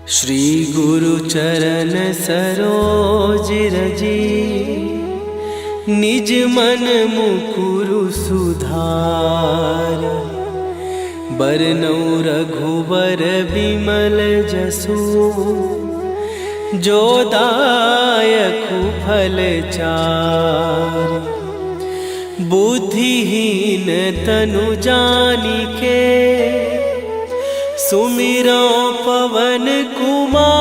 श्री गुरु चरण सरोज रजी, निज मन मुकुरु सुधार। बरनउँ रघुबर बिमल जसु, जो दायकु फल चार। बुद्धिहीन तनु जानिके, सुमिरो पवन कुमार।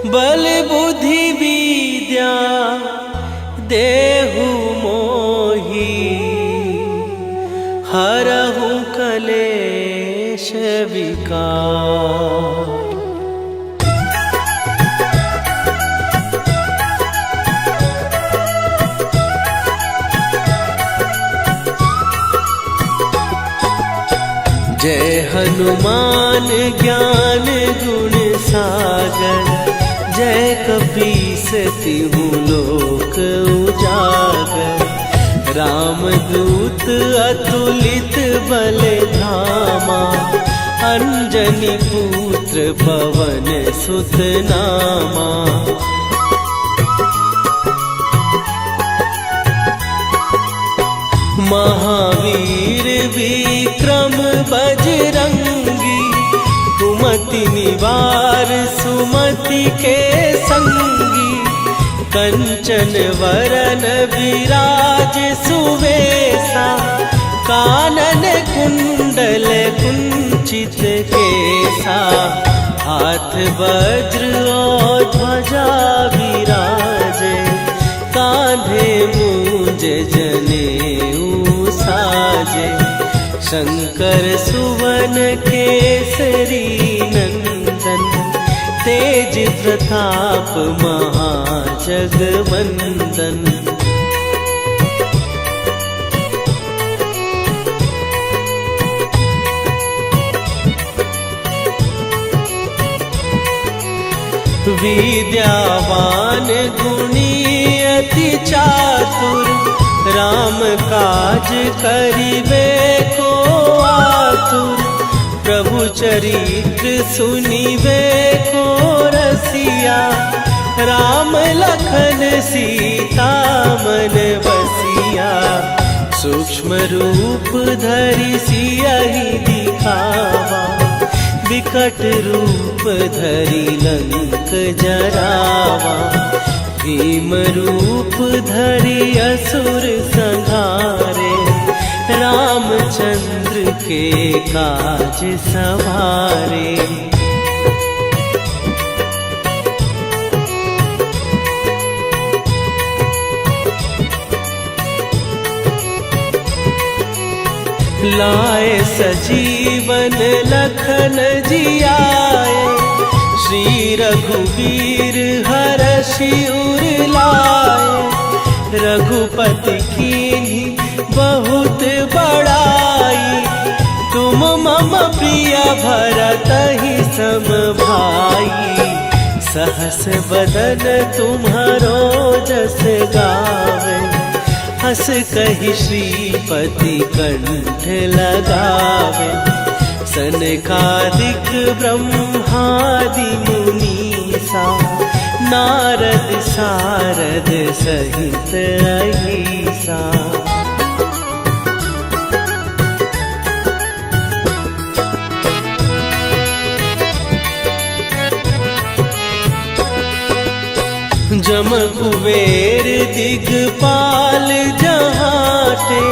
बल बुद्धि विद्या देहु मोहि, हरहु कलेश विकार। जय हनुमान ज्ञान गुण सागर, जय कपीस तिहु लोक उजागर। रामदूत अतुलित बल धामा, अंजनी पुत्र पवन सुत नामा। महावीर विक्रम बजरंगी, कुमति निवार सुमति के संगी। कंचन वरन विराज सुवेशा, कानन कुंडल कुंचित केसा। हाथ वज्र और ध्वजा विराजे, कांधे मूंज जनेऊ साजे। शंकर सुवन केसरी नंदन, तेज प्रताप महाजगवंदन। विद्यावान गुणी अति चातुर, राम काज करिबे को आतुर। प्रभु चरित्र सुनिबे को रसिया, राम लखन सीता मन बसिया। सूक्ष्म रूप धरि सियहि दिखावा, विकट रूप धरि लंक जरावा। भीम रूप धरि असुर संहारे, रामचंद्र के काज सवारे। लाए सजीवन लखन जियाए, श्री रघुवीर हरषि उर लाए। रघुपति कीन्ही बहुत बड़ाई, तुम मम प्रिय भरतहि सम भाई। सहस बदन तुम्हारो जस गावे, हस कहि श्रीपति कंठ लगावे। सनकादिक ब्रह्मादि मुनीसा, नारद सारद सहित अहिसा। जम कुबेर दिगपाल जहाटे,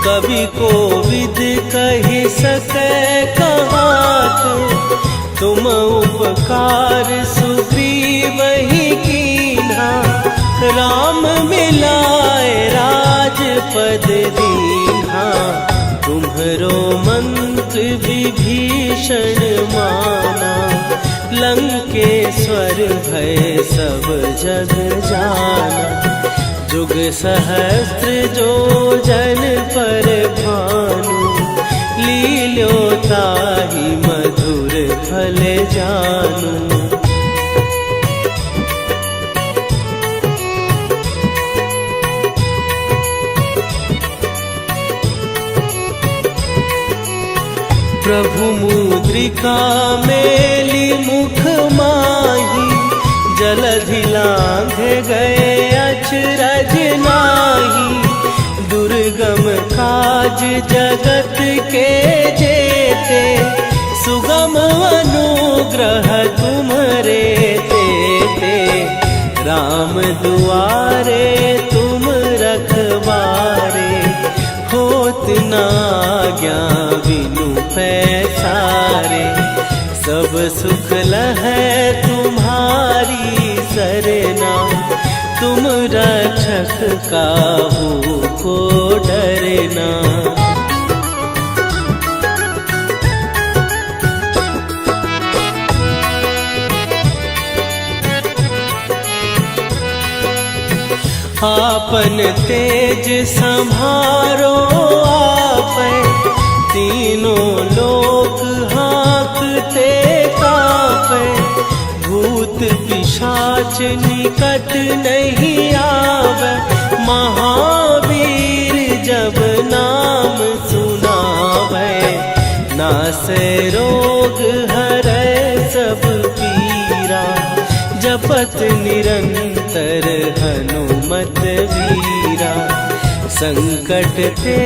कवि कोविद कहि सकै कहाते। तुम उपकार सुग्रीवहि कीन्हा, राम मिलाए राजपद दीन्हा। तुम्हरो मंत्र विभीषण माना, लंकेश्वर भय सब जग जाना। जुग सहस्त्र जो जन पर भानु, लील्यो ताहि मधुर फल जानू। प्रभु मुद्रिका मेली मुख माही, जलधि लांघे गए अचरज नाही। दुर्गम काज जगत के जेते, सुगम अनुग्रह तुम्हारे तेते। राम दुआरे तुम रखवारे, होत न आज्ञा बिनु पैसारे। सब सुख लहै तुम्हारी सरना, तुम रक्षक काहू को डरना। आपन तेज संभारो आपै, तीनों लोक हाँकते कापै। भूत पिशाच निकट नहीं आवे, महावीर जब नाम सुनावे। नासै रोग हरै सब पीरा, जपत निरंतर हनुमत वीरा। संकट ते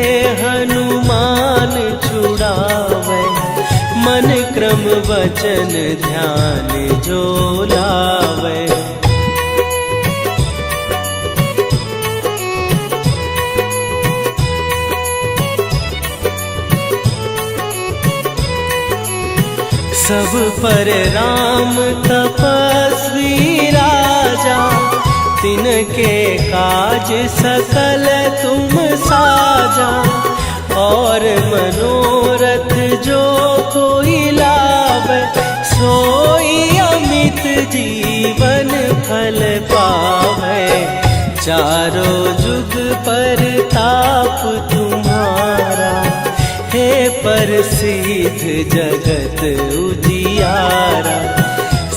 हनुमान छुड़ावे, मन क्रम वचन ध्यान जो लावे। सब पर राम तपस्वी राजा, तिनके काज सकल तुम साजा। और मनोरथ जो कोई लावे, सोई अमित जीवन फल पावे। चारों जुग पर ताप तुम्हारा, हे प्रसिद्ध जगत उजियारा।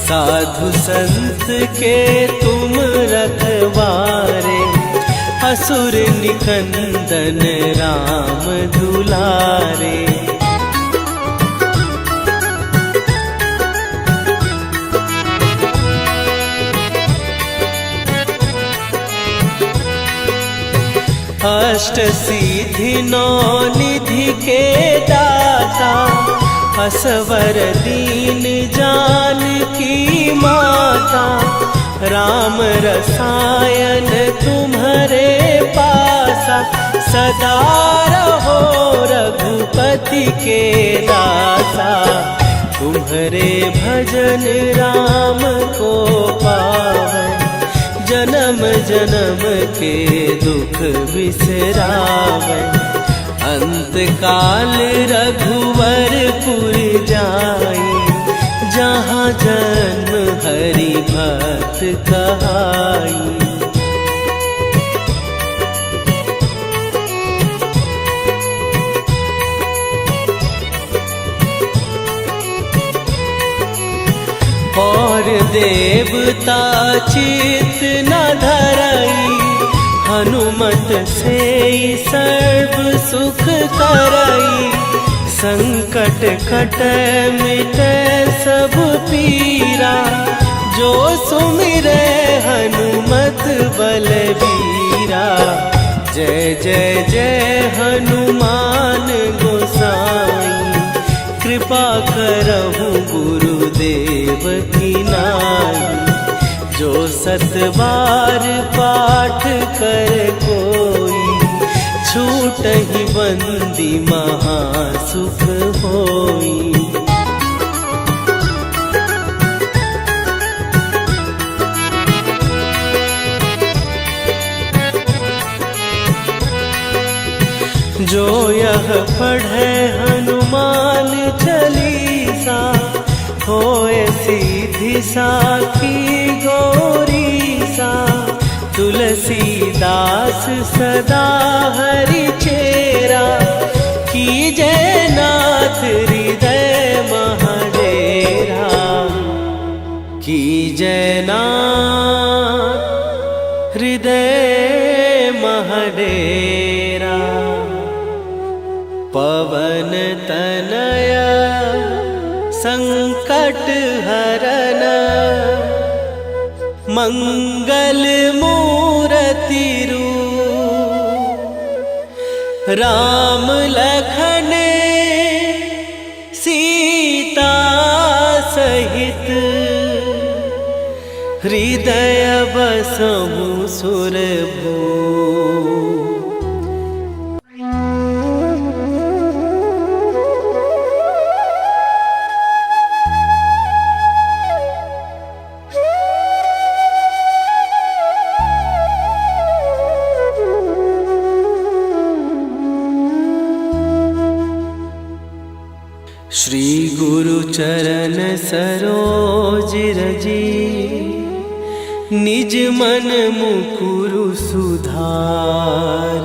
साधु संत के तुम रखवारे, असुर निकंदन राम दुलारे। अष्ट सिद्धि नौ निधि के दाता, असवर दीन जानकी माता। राम रसायन तुम्हारे पासा, सदा रहो रघुपति के दासा। तुम्हारे भजन राम को पावे, जन्म जन्म के दुख बिसरावे। अंत काल रघुवरपुर जाई, जहाँ जन्म हरि भक्त कहाई। और देवता चित न धरई, हनुमत से सर्व सुख करई। संकट कट मिटे सब पीरा, जो सुमिरे हनुमत बलबीरा। जय जय जय हनुमान गोसाई, कृपा करहु गुरुदेव की नाई। जो सत बार पाठ कर कोई, छूटहि बंदी महासुख होई। जो यह पढ़े हनुमान चालीसा, होए सीधी साखी गौरीसा। तुलसीदास सदा हरि चेरा, कीजय नाथ हृदय महडेरा। कीजय नाथ हृदय महडेरा। पवन तनय संकट हरन मंगल मूर्ति रूप राम लखन सीता सहित हृदय बसहु सुरभू। श्री गुरु चरण सरोज रजी निज मन मुकुरु सुधार।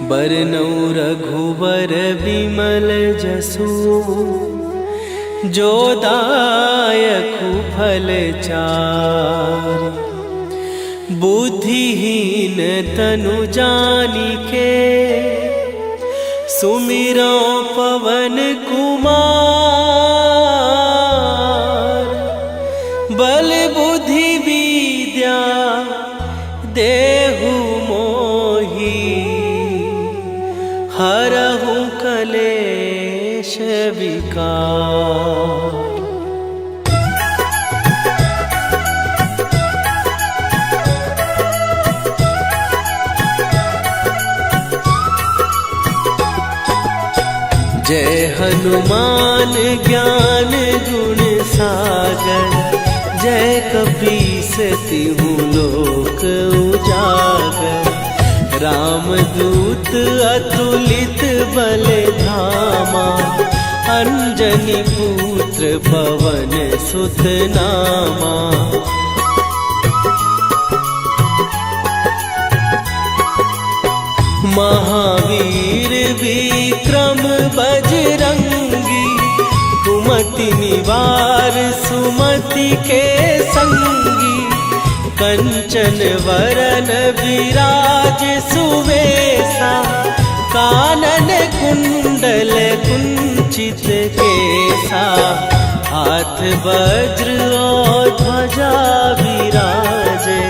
बरनउँ रघुबर बिमल जसु जो दायकु फल चार। बुद्धिहीन तनु जानिके सुमिरो पवन कुमार। बल बुद्धि विद्या देहु मोहि हरहु कलेश विकार। जय हनुमान ज्ञान गुण सागर। जय कपीस तिहु लोक उजागर। रामदूत अतुलित बल धामा। अंजनी पुत्र पवन सुत नामा। महावीर विक्रम बजरंगी। कुमति निवार सुमति के संगी। कंचन वरन विराज सुवेशा। कानन कुंडल कुंचित केसा। हाथ वज्र और ध्वजा विराजे।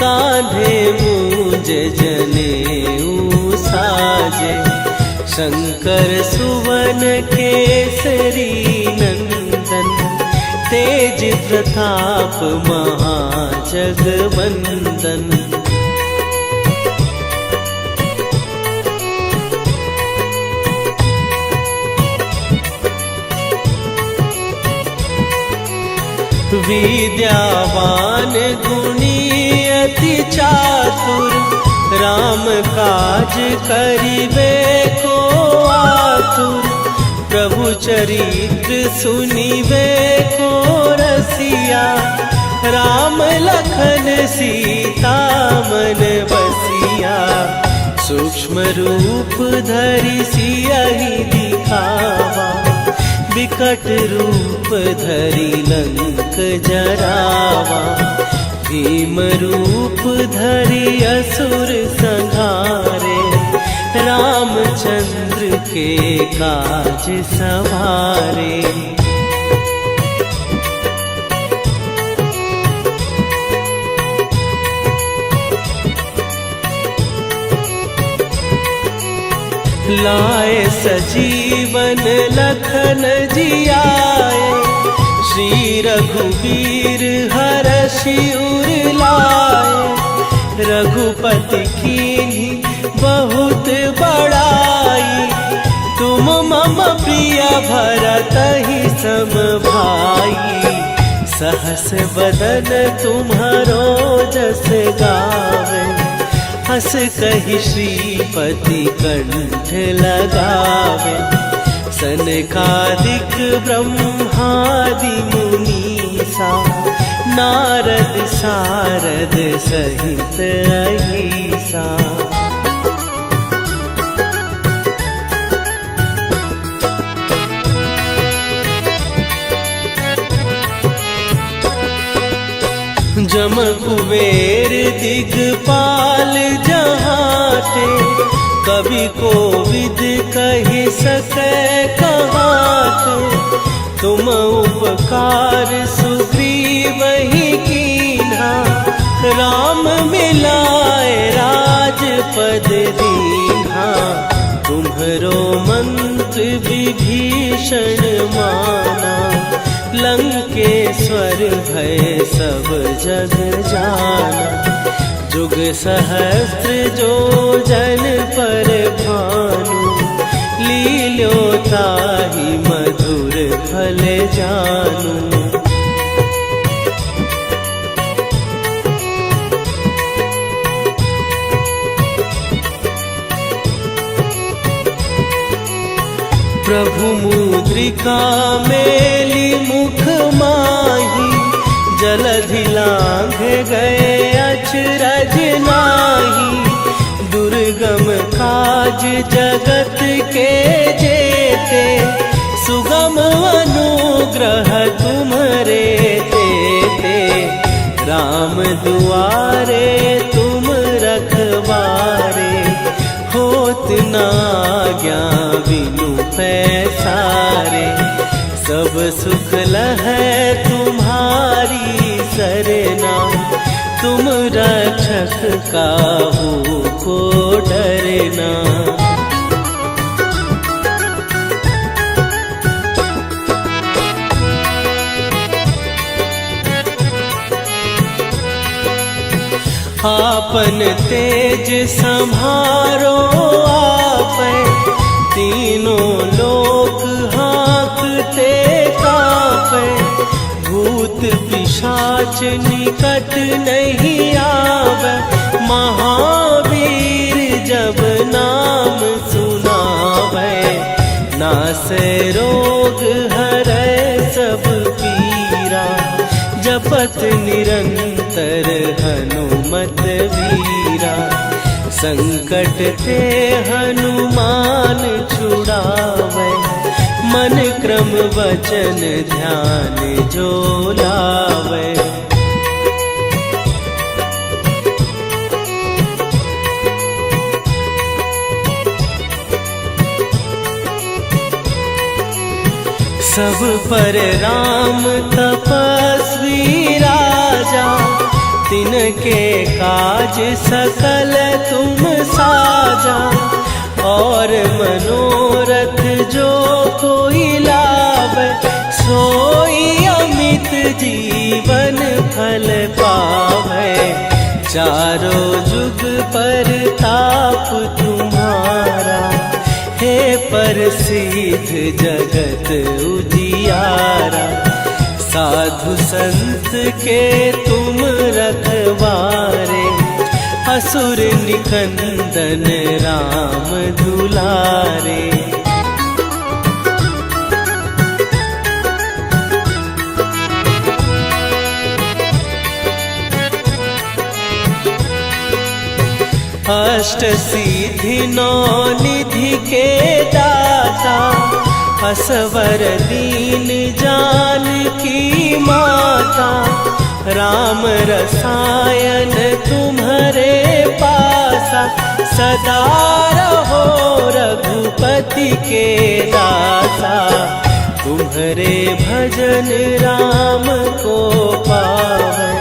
कांधे मूंज जनेऊ साजे। शंकर सुवन केसरी नंदन। तेज प्रताप महाजगवंदन। विद्यावान गुणी अति चातुर। राम काज करिबे को आतुर। प्रभु चरित्र सुनिबे को रसिया। राम लखन सीता मन बसिया। सूक्ष्म रूप धरि सियहि दिखावा। विकट रूप धरि लंक जरावा। भीम रूप धरि असुर संहारे। रामचंद्र के काज सवारे। लाए सजीवन लखन जियाए। श्री रघुवीर हरषि उर लाए। रघुपति कीन्ही बहुत बड़ाई। तुम मम प्रिय भरतहि सम भाई। सहस बदन तुम्हारो जस गावे। हस कहि श्रीपति कंठ लगावे। सनकादिक ब्रह्मादि मुनीसा। नारद सारद सहित अहिसा। जम कुबेर दिगपाल जहाँ बाटे, कवि कोविद कहि सकै कहाते। तुम उपकार सुग्रीव ही कीन्हा, राम मिलाए राजपद दीन्हा। तुम्हरो मंत्र विभीषण माना, लंकेश्वर भय सब जग जाना। जुग सहस्त्र जो जन पर भानु, लील्यो ताहि मधुर फल जानू। प्रभु मुद्रिका मेली मुख माही, जलधि लांघ गए अचरज नाही। दुर्गम काज जगत के जेते, सुगम अनुग्रह तुम्हरे तेते। राम दुआरे तुम रखवारे, होत न आज्ञा बिनु पैसारे। सब सुख लहै तुम्हारी सरना, तुम रक्षक काहू को डरना। आपन तेज संभारो आपै, तीनों लोक हाँकते कापै। भूत पिशाच निकट नहीं आवे, महावीर जब नाम सुनावे। नासै रोग हरै सब पीरा, जपत निरंतर हनुमत वीरा। संकट ते हनुमान छुड़ावे, मन क्रम वचन ध्यान जो लावे। सब पर राम तपस्वी राजा, तिनके काज सकल तुम साजा। और मनोरथ जो कोई लावे, सोई अमित जीवन फल पावे। चारों जुग पर ताप तुम्हारा, हे प्रसिद्ध जगत उजियारा। साधु संत के तुम रखवारे, असुर निकंदन राम दुलारे। अष्ट सिद्धि नौ निधि के दाता, असवर दीन जानकी माता। राम रसायन तुम्हारे पासा, सदा रहो रघुपति के दासा। तुम्हारे भजन राम को पावै,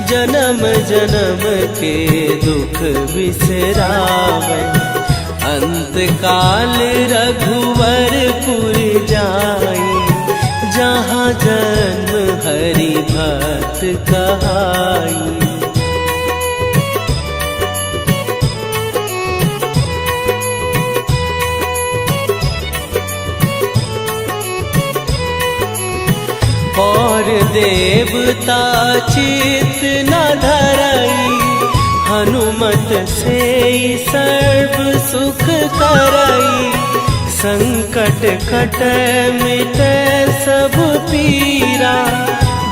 जन्म जन्म के दुख बिसरावै। अंत काल रघुवरपुर जाई, जहाँ जन्म हरि भक्त कहाई। और देवता चित न धरई, हनुमत से सर्व सुख करई। संकट कटै मिटै सब पीरा,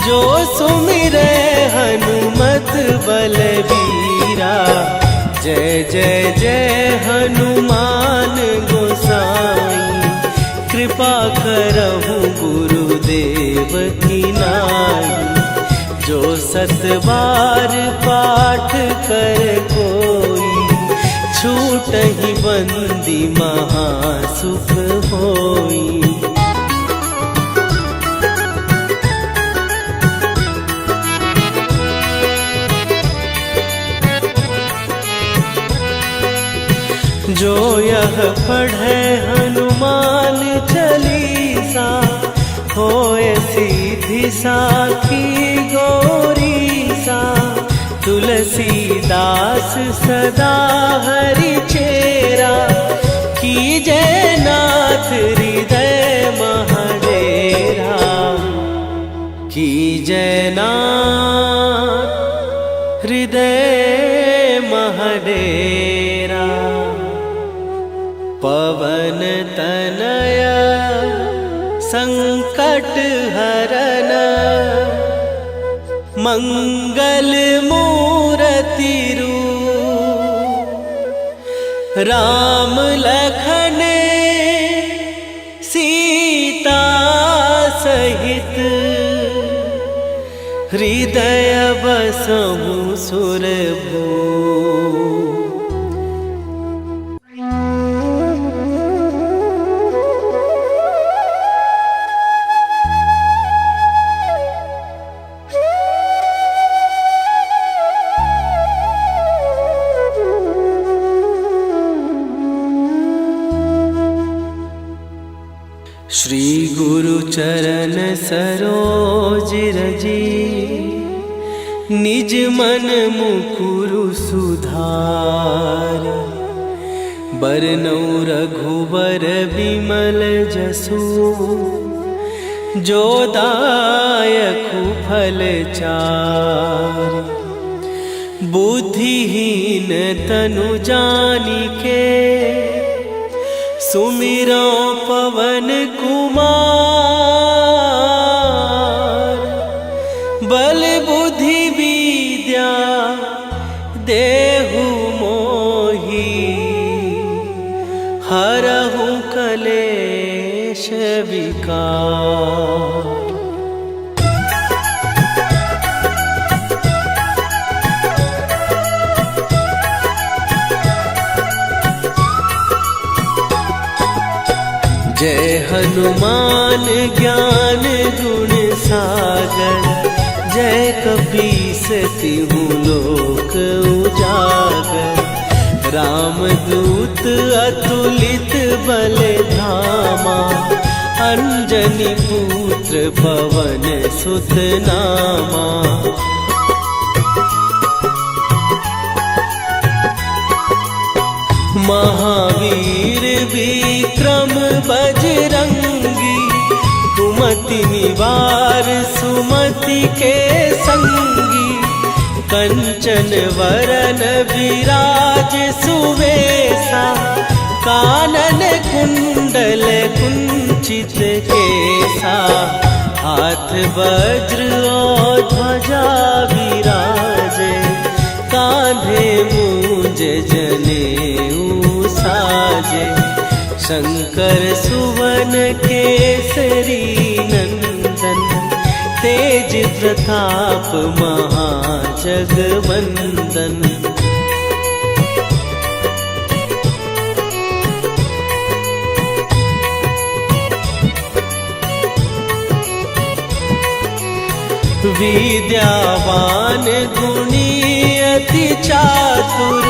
जो सुमिरै हनुमत बलबीरा। जय जय जय हनुमान गोसाई, कृपा करहु गुरुदेव की नाई। जो 7 बार पाठ कर कोई, छूटहि बंदी महासुख होई। जो यह पढ़े हनुमान चालीसा, होए सीधी साखी गौरी सा। तुलसीदास सदा हरि चेरा, कीजय नाथ हृदय महडेरा। कीजय नाथ हृदय महडेरा। पवन तनय संकट हरन, मंगल मूरति रूप। राम लखन सीता सहित, हृदय बसहु सुरभूप। श्री गुरु चरण सरोज रजी, निज मन मुकुरु सुधार। बरनौ रघुबर बिमल जसु, जो दायकु फल चार। बुद्धिहीन तनु जानिके, सुमिरो पवन कुमार। बल बुद्धि विद्या देहु मोहि, हरहु कलेश विकार। जय हनुमान ज्ञान गुण सागर, जय कपीस तिहु लोक उजागर। रामदूत अतुलित बल धामा, अंजनी पुत्र पवन सुत नामा। महावीर विक्रम बजरंगी, कुमति निवार सुमति के संगी। कंचन वरन विराज सुवेशा, कानन कुंडल कुंचित केसा। हाथ वज्र और ध्वजा विराजे, कांधे मूंज जनेऊ साजे। शंकर सुवन केसरी नंदन, तेज प्रताप महाजगवंदन। विद्यावान गुणी अति चातुर,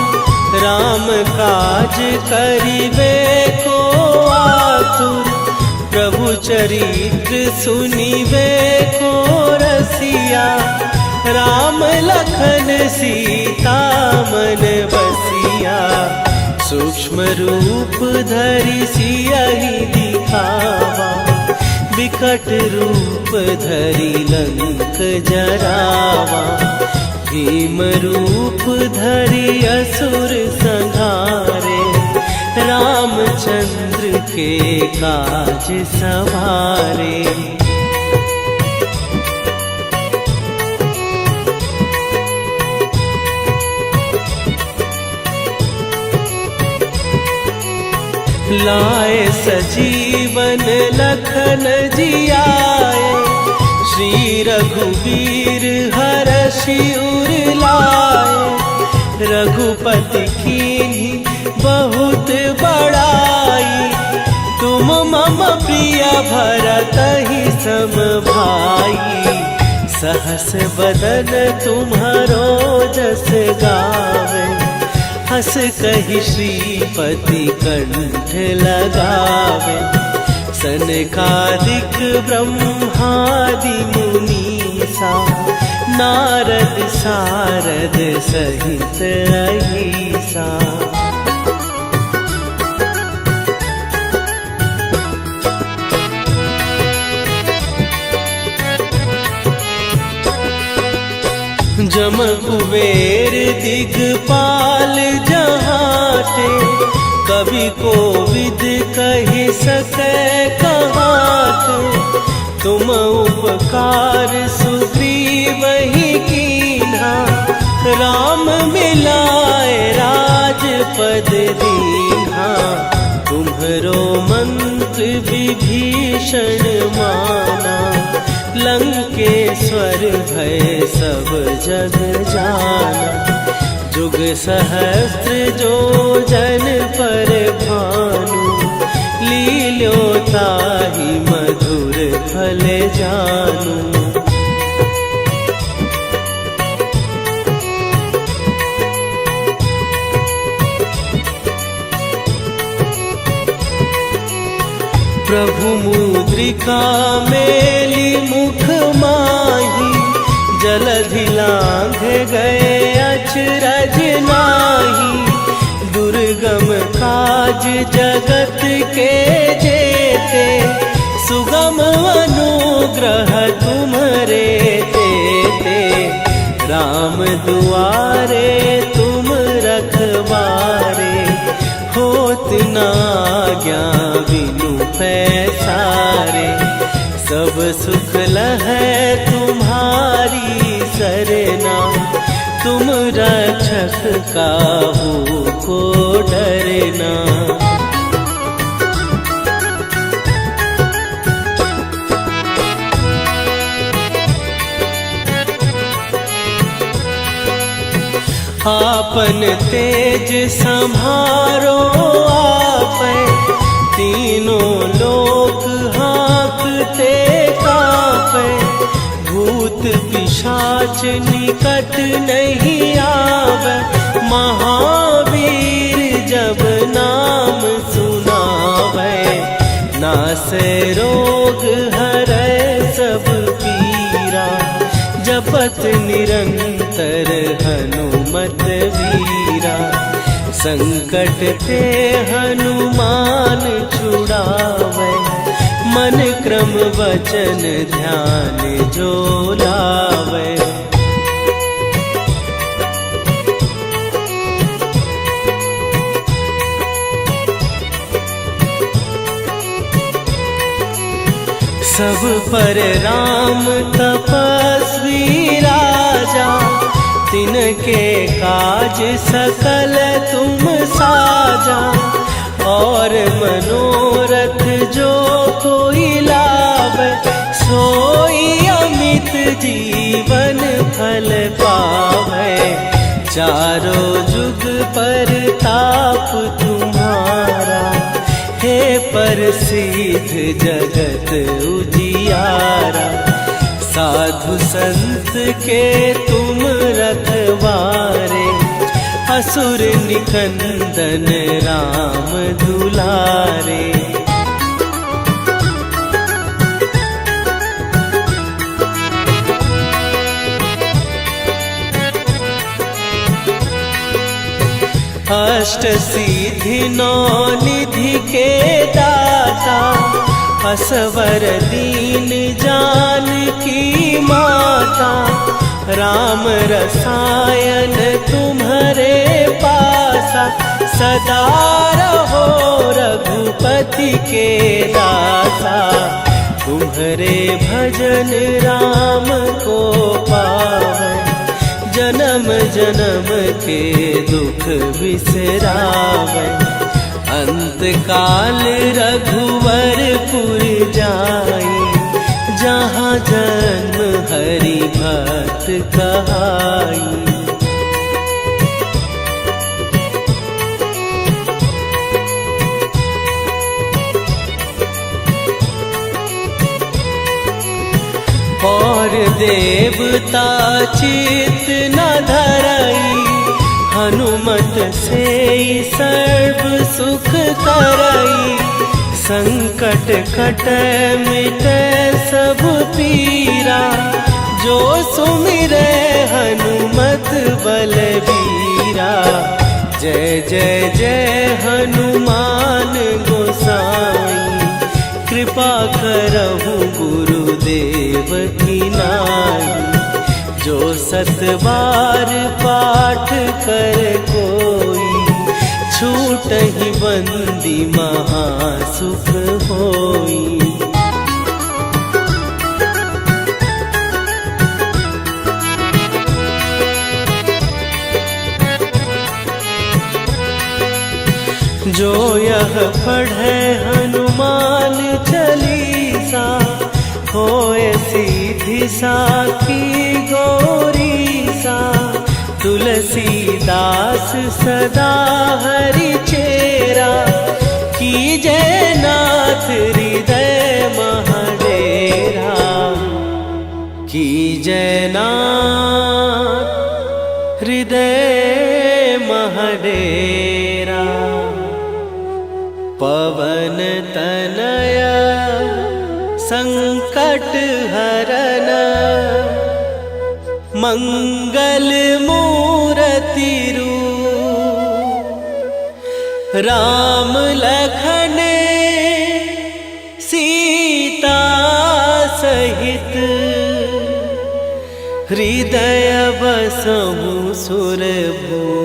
राम काज करिबे को आतुर। प्रभु चरित्र सुनिबे को रसिया, राम लखन सीता मन बसिया। सूक्ष्म रूप धरि सियहि दिखावा, विकट रूप धरि लंक जरावा। भीम रूप धरि असुर संहारे, रामचंद्र के काज सवारे। लाए सजीवन लखन जियाए, श्री रघुवीर हरषि उर लाए। रघुपति कीन्ही बहुत बड़ाई। तुम मम प्रिय भरत ही सम भाई। सहस बदन तुम्हारो जस गावे। हस कहि श्रीपति कंठ लगावे। सनकादिक ब्रह्मादि मुनीसा। नारद सारद सहित अहिसा। जम कुबेर दिगपाल जहाते। कवि कोविद कहि सकै कहाते। तुम उपकार सुग्रीव ही कीन्हा। राम मिलाए राजपद दीन्हा। तुम्हरो मंत्र विभीषण माना। लंकेश्वर भय सब जग जाना। जुग सहस्त्र जो जन पर भानु। लील्यो ताहि मधुर फल जानू। प्रभु मुद्रिका मेली मुख माही। जलधि लांघ गए अचरज नाही। दुर्गम काज जगत के जेते। सुगम अनुग्रह तुम्हरे तेते। राम दुआरे तुम रखवारे। होत न आज्ञा बिनु पैसारे। सब सुख लहै तुम्हारी सरना। तुम रक्षक काहू को डरना। आपन तेज संभारो आपै। तीनों लोक हाँकते कांपै। भूत पिशाच निकट नहीं आवे। महावीर जब नाम सुनावे। नासै रोग हरै सब पीरा। जपत निरंतर हनुमत वीरा। संकट ते हनुमान छुड़ावे। मन क्रम वचन ध्यान जो लावे। सब पर राम तपस्वी राजा। तिनके काज सकल तुम साजा। और मनोरथ जो कोई लावे। सोई अमित जीवन फल पावे। चारों जुग पर ताप तुम्हारा। हे प्रसिद्ध जगत उजियारा। साधु संत के तुम रखवारे। असुर निकंदन राम दुलारे। अष्ट सिद्धि नौ निधि के दाता। असवर दीन जानकी माता। राम रसायन तुम्हारे पासा। सदा रहो रघुपति के दासा। तुम्हारे भजन राम को पावे। जन्म जन्म के दुख बिसरावे। अंत काल रघुवरपुर जाई। जहाँ जन्म हरि भक्त कहाई। और देवता चित न धरई, हनुमत से सर्व सुख करई। संकट कटे मिटे सब पीरा, जो सुमिरे हनुमत बलबीरा। जय जय जय हनुमान गोसाई, कृपा करहु गुरुदेव की नाई। जो 7 बार पाठ कर कोई, छूटहि बंदी महासुख होई। जो यह पढ़े हनुमान चालीसा, होए सीधी साखी गौरीसा। तुलसीदास सदा हरि चेरा, कीजय नाथ हृदय महडेरा। कीजय नाथ हृदय महडेरा। पवन तनय संकट हरन, मंगल मूरति रूप। राम लखन सीता सहित, हृदय बसहु सुरभूप।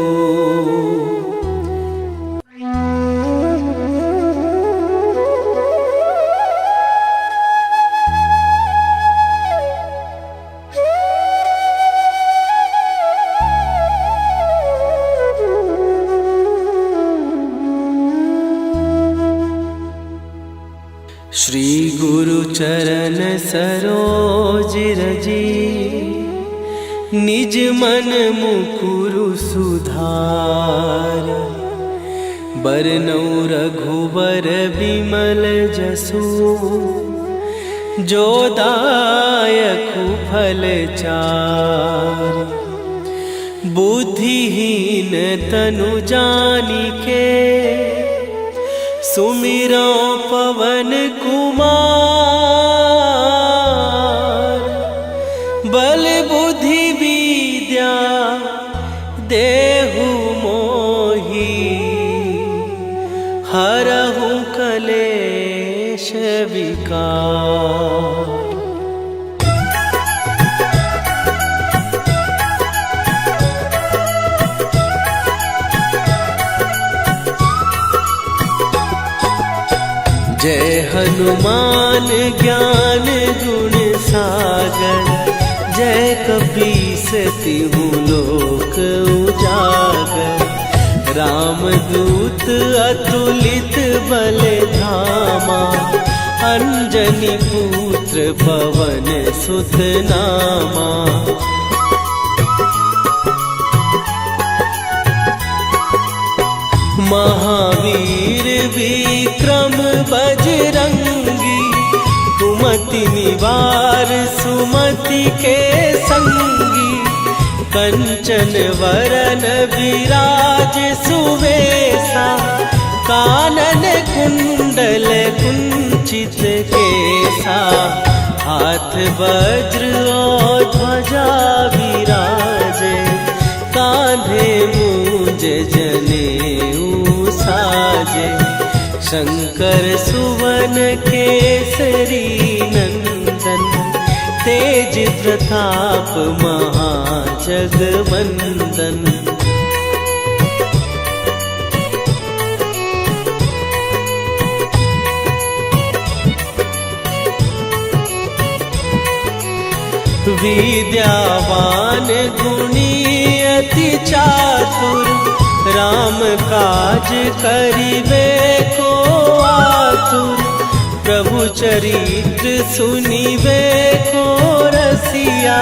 श्री गुरु चरण सरोज रजी, निज मन मुकुरु सुधार। बरनौ रघुबर बिमल जसु, जो दायकु फल चार। बुद्धिहीन तनु जानिके, सुमिरो पवन कुमार। बल बुद्धि विद्या देहु मोहि, हरहु कलेश विकार। जय हनुमान ज्ञान गुण सागर, जय कपीस तिहु लोक उजागर। रामदूत अतुलित बल धामा, अंजनी पुत्र पवन सुत नामा। महावीर विक्रम बजरंगी, कुमति निवार सुमति के संगी। कंचन वरन विराज सुवेशा, कानन कुंडल कुंचित केसा। हाथ वज्र और ध्वजा विराजे, कांधे मूंज जनेऊ साजे। शंकर सुवन केसरी नंदन, तेज प्रताप महाजगवंदन। विद्यावान गुणी अति चातुर, राम काज करिबे को आतुर। प्रभु चरित्र सुनिबे को रसिया,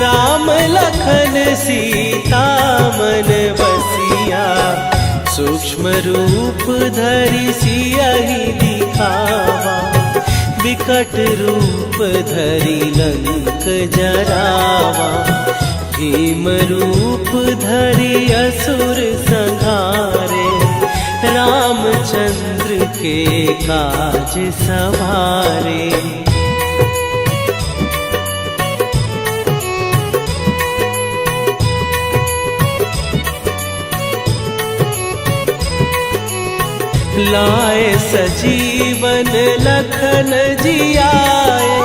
राम लखन सीता मन बसिया। सूक्ष्म रूप धरि सियहि दिखावा, विकट रूप धरि लंक जरावा, भीम रूप धरि असुर संहारे, रामचंद्र के काज सवारे। लाए सजीवन लखन जियाए,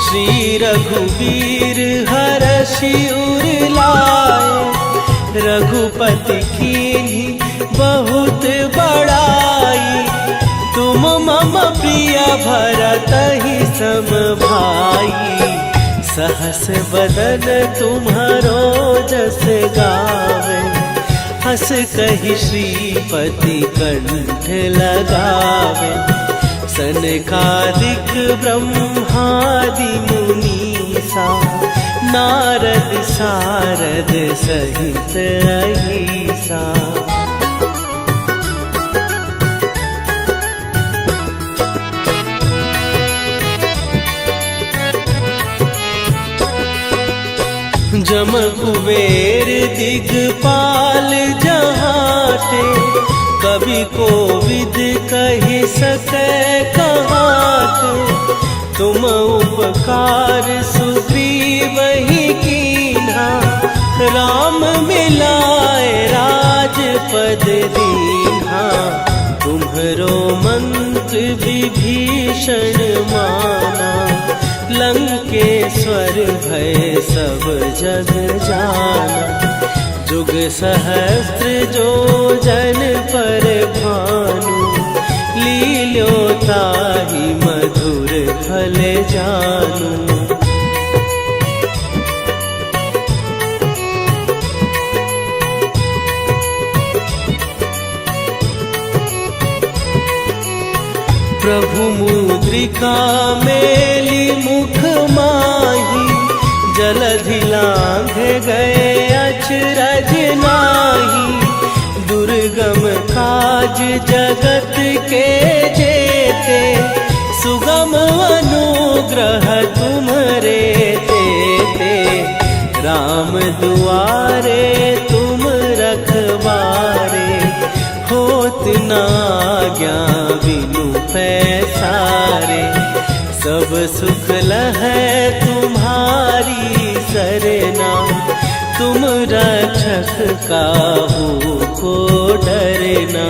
श्री रघुवीर हरषि उर लाए। रघुपति कीन्ही बहुत बड़ाई, तुम मम प्रिय भरतहि सम भाई। सहस बदन तुम्हारो जस गावे, हस कहि श्रीपति कंठ लगावे। सनकादिक ब्रह्मादि मुनीसा, नारद सारद सहित अहिसा। जम कुबेर दिगपाल जहाते, कवि कोविद कहि सकै कहाते। तुम उपकार सुग्रीवहि कीन्हा, राम मिलाए राजपद दीन्हा। तुम्हरो मंत्र विभीषण माना, लंकेश्वर भय सब जग जाना। जुग सहस्त्र जो जन पर भानु, लील्यो ताहि मधुर फल जानू। प्रभु मुद्रिका मेली मुख माही, जलधि लांघ गए अचरज नाही। दुर्गम काज जगत के जेते, सुगम अनुग्रह तुम्हरे तेते। राम दुआरे तुम रखवारे, होत न आज्ञा बिनु पैसारे। सब सुख लहै तुम्हारी सरना, तुम रक्षक काहू को डरना।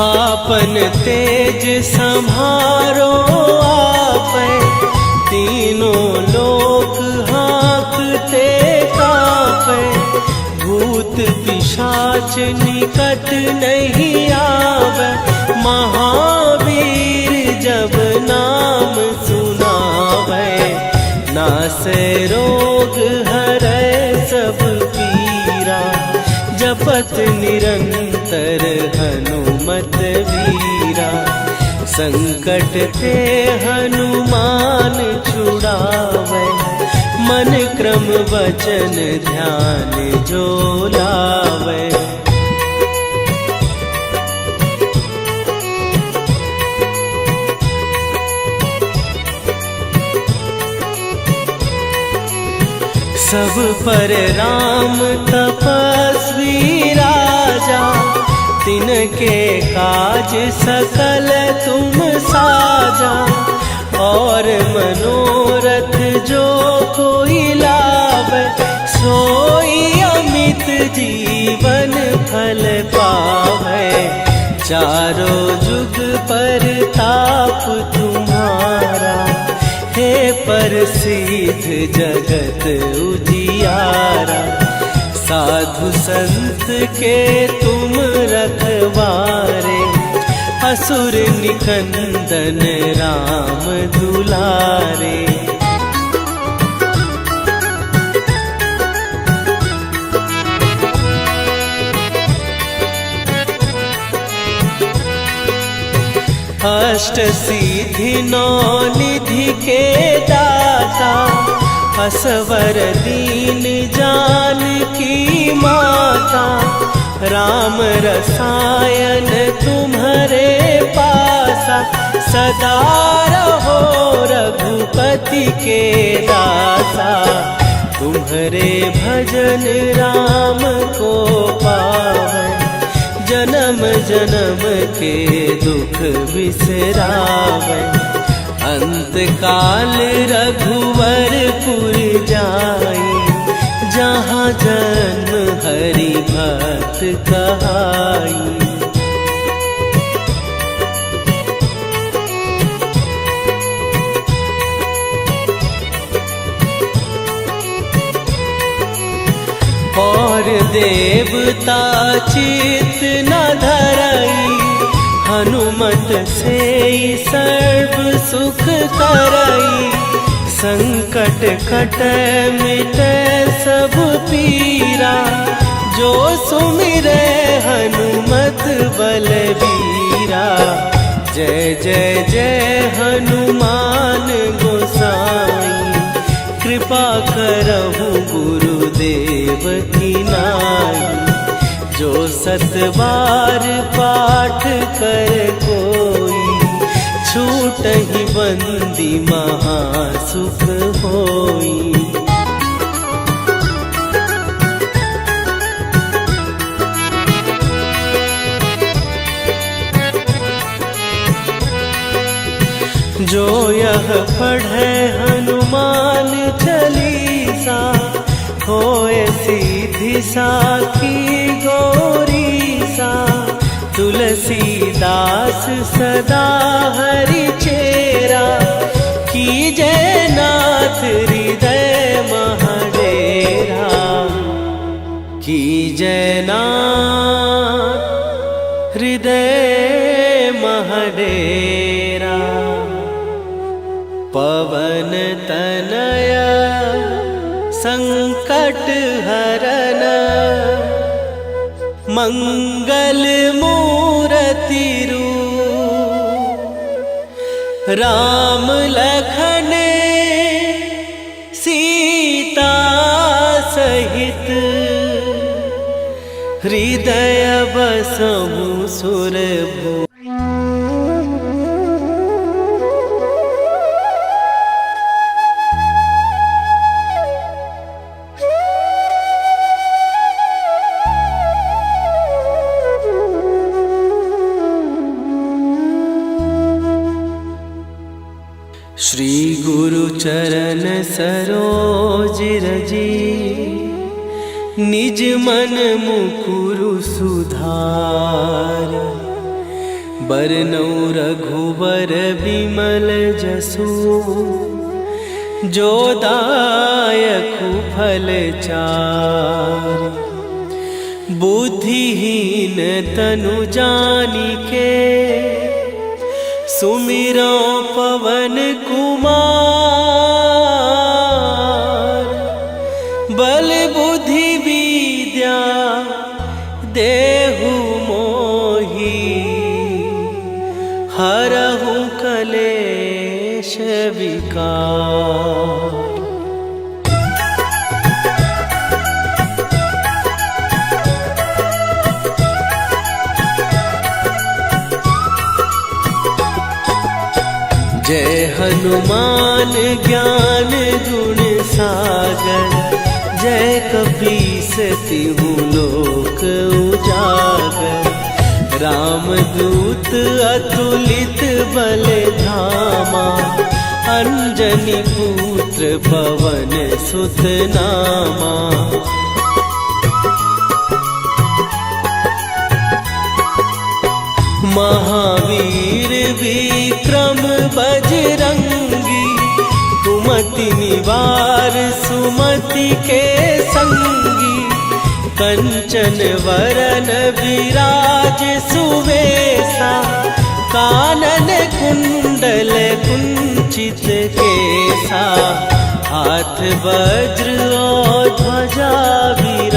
आपन तेज सम्हारो आपै, तीनों लोक हाँकते कांपै। भूत पिशाच निकट नहीं आवे, महावीर जब नाम सुनावे। नासै रोग हरै सब पीरा, जपत निरंतर हनुमत वीरा। संकट ते हनुमान छुड़ावे, मन क्रम वचन ध्यान जो लावे। सब पर राम तपस्वी राजा, तिनके काज सकल तुम साजा। और मनोरथ जो कोई लावे, सोई अमित जीवन फल पावे। चारों जुग पर ताप तुम्हारा, हे प्रसिद्ध जगत उजियारा। साधु संत के तुम रखवारे, असुर निकंदन राम दुलारे। अष्ट सिद्धि नौ निधि के दाता, असवर दीन जानकी माता, राम रसायन तुम्हारे पासा। सदा रहो रघुपति के दासा, तुम्हारे भजन राम को पावै। जन्म जन्म के दुख बिसरावै, अंत काल रघुवरपुर जाई। जहाँ जन्म हरि भक्त कहाई। और देवता चित न धरई, हनुमत से सर्व सुख करई। संकट कटै मिटै सब पीरा, जो सुमिरै हनुमत बलबीरा। जय जय जय हनुमान गोसाई, कृपा करहु गुरुदेव की नाई। जो सत बार पाठ कर कोई, छूटहि बंदी महासुख होई। जो यह पढ़े हनुमान चालीसा, होए सीधी साखी गौरीसा। तुलसीदास सदा हरि चेरा, कीजै नाथ हृदय महडेरा। कीजै नाथ हृदय महडेरा। पवन तनय संकट हरन, मंगल मूरति रूप। राम लखन सीता सहित, हृदय बसहु सुरभूप। श्री गुरु चरण सरोज रजी, निज मन मुकुरु सुधार। बरनौ रघुबर बिमल जसु, जो दायकु फल चार। बुद्धिहीन तनु जानिके, सुमिरो पवन कुमार। बल बुद्धि विद्या देहु मोहि, हरहु कलेश विकार। जय हनुमान ज्ञान गुण सागर, जय कपीस तिहु लोक उजागर। रामदूत अतुलित बल धामा, अंजनी पुत्र पवन सुत नामा। महावीर विक्रम बजरंगी, कुमति निवार सुमति के संगी। कंचन वरन विराज सुवेशा, कानन कुंडल कुंचित केसा। हाथ वज्र